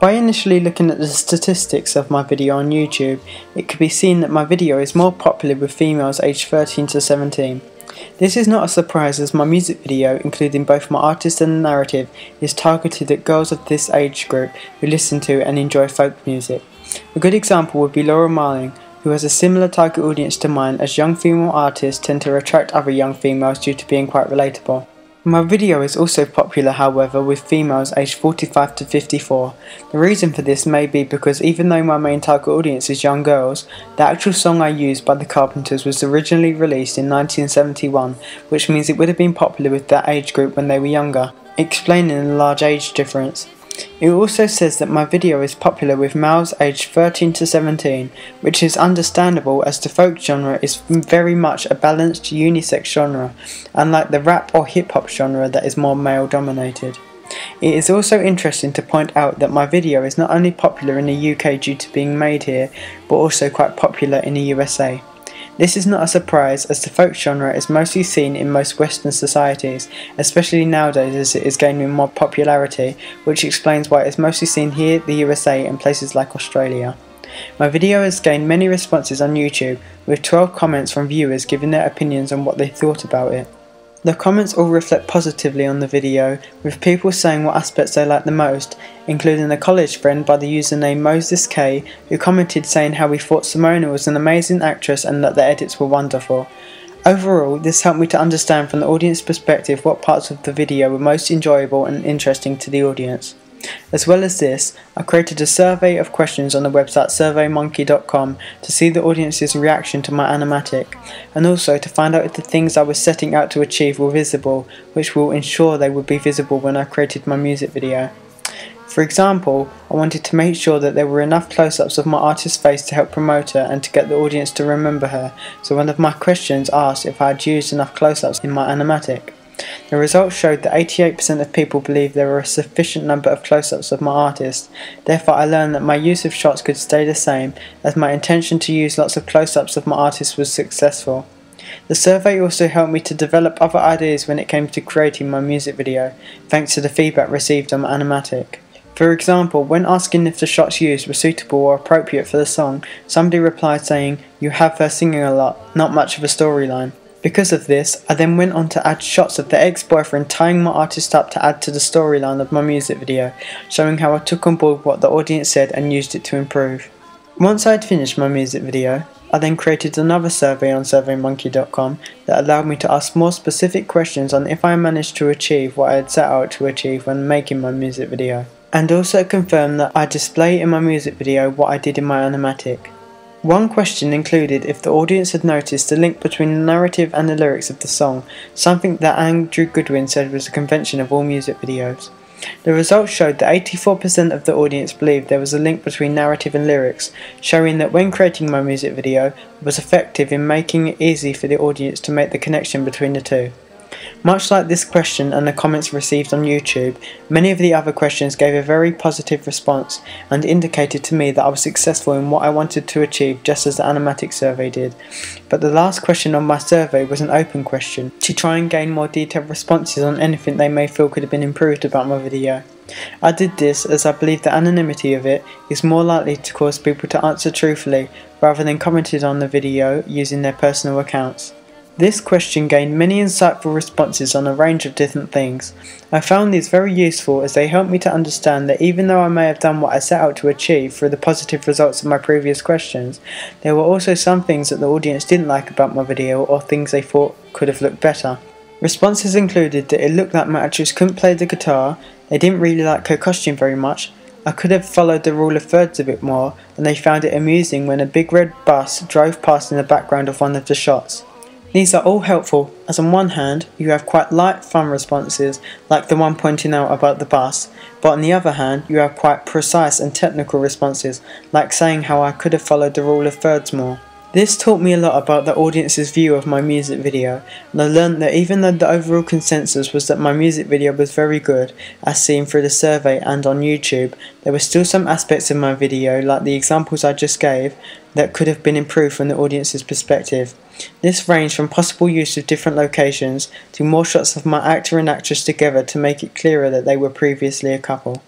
By initially looking at the statistics of my video on YouTube, it could be seen that my video is more popular with females aged 13 to 17. This is not a surprise, as my music video, including both my artist and the narrative, is targeted at girls of this age group who listen to and enjoy folk music. A good example would be Laura Marling, who has a similar target audience to mine, as young female artists tend to attract other young females due to being quite relatable. My video is also popular, however, with females aged 45 to 54. The reason for this may be because even though my main target audience is young girls, the actual song I used by the Carpenters was originally released in 1971, which means it would have been popular with that age group when they were younger, explaining the large age difference. It also says that my video is popular with males aged 13 to 17, which is understandable as the folk genre is very much a balanced unisex genre, unlike the rap or hip hop genre that is more male dominated. It is also interesting to point out that my video is not only popular in the UK due to being made here, but also quite popular in the USA. This is not a surprise, as the folk genre is mostly seen in most Western societies, especially nowadays as it is gaining more popularity, which explains why it is mostly seen here, the USA, and places like Australia. My video has gained many responses on YouTube, with 12 comments from viewers giving their opinions on what they thought about it. The comments all reflect positively on the video, with people saying what aspects they like the most, including a college friend by the username Moses K, who commented saying how he thought Simona was an amazing actress and that the edits were wonderful. Overall, this helped me to understand from the audience perspective what parts of the video were most enjoyable and interesting to the audience. As well as this, I created a survey of questions on the website surveymonkey.com to see the audience's reaction to my animatic, and also to find out if the things I was setting out to achieve were visible, which will ensure they would be visible when I created my music video. For example, I wanted to make sure that there were enough close-ups of my artist's face to help promote her and to get the audience to remember her, so one of my questions asked if I had used enough close-ups in my animatic. The results showed that 88% of people believed there were a sufficient number of close-ups of my artist. Therefore, I learned that my use of shots could stay the same, as my intention to use lots of close-ups of my artist was successful. The survey also helped me to develop other ideas when it came to creating my music video, thanks to the feedback received on my animatic. For example, when asking if the shots used were suitable or appropriate for the song, somebody replied saying, "You have her singing a lot, not much of a storyline." Because of this, I then went on to add shots of the ex-boyfriend tying my artist up to add to the storyline of my music video, showing how I took on board what the audience said and used it to improve. Once I had finished my music video, I then created another survey on surveymonkey.com that allowed me to ask more specific questions on if I managed to achieve what I had set out to achieve when making my music video, and also confirmed that I display in my music video what I did in my animatic. One question included if the audience had noticed the link between the narrative and the lyrics of the song, something that Andrew Goodwin said was a convention of all music videos. The results showed that 84% of the audience believed there was a link between narrative and lyrics, showing that when creating my music video, I was effective in making it easy for the audience to make the connection between the two. Much like this question and the comments received on YouTube, many of the other questions gave a very positive response and indicated to me that I was successful in what I wanted to achieve, just as the animatic survey did. But the last question on my survey was an open question, to try and gain more detailed responses on anything they may feel could have been improved about my video. I did this as I believe the anonymity of it is more likely to cause people to answer truthfully rather than commented on the video using their personal accounts. This question gained many insightful responses on a range of different things. I found these very useful as they helped me to understand that even though I may have done what I set out to achieve through the positive results of my previous questions, there were also some things that the audience didn't like about my video or things they thought could have looked better. Responses included that it looked like my actress couldn't play the guitar, they didn't really like her costume very much, I could have followed the rule of thirds a bit more, and they found it amusing when a big red bus drove past in the background of one of the shots. These are all helpful, as on one hand, you have quite light, fun responses, like the one pointing out about the bus, but on the other hand, you have quite precise and technical responses, like saying how I could have followed the rule of thirds more. This taught me a lot about the audience's view of my music video, and I learned that even though the overall consensus was that my music video was very good, as seen through the survey and on YouTube, there were still some aspects of my video, like the examples I just gave, that could have been improved from the audience's perspective. This ranged from possible use of different locations to more shots of my actor and actress together to make it clearer that they were previously a couple.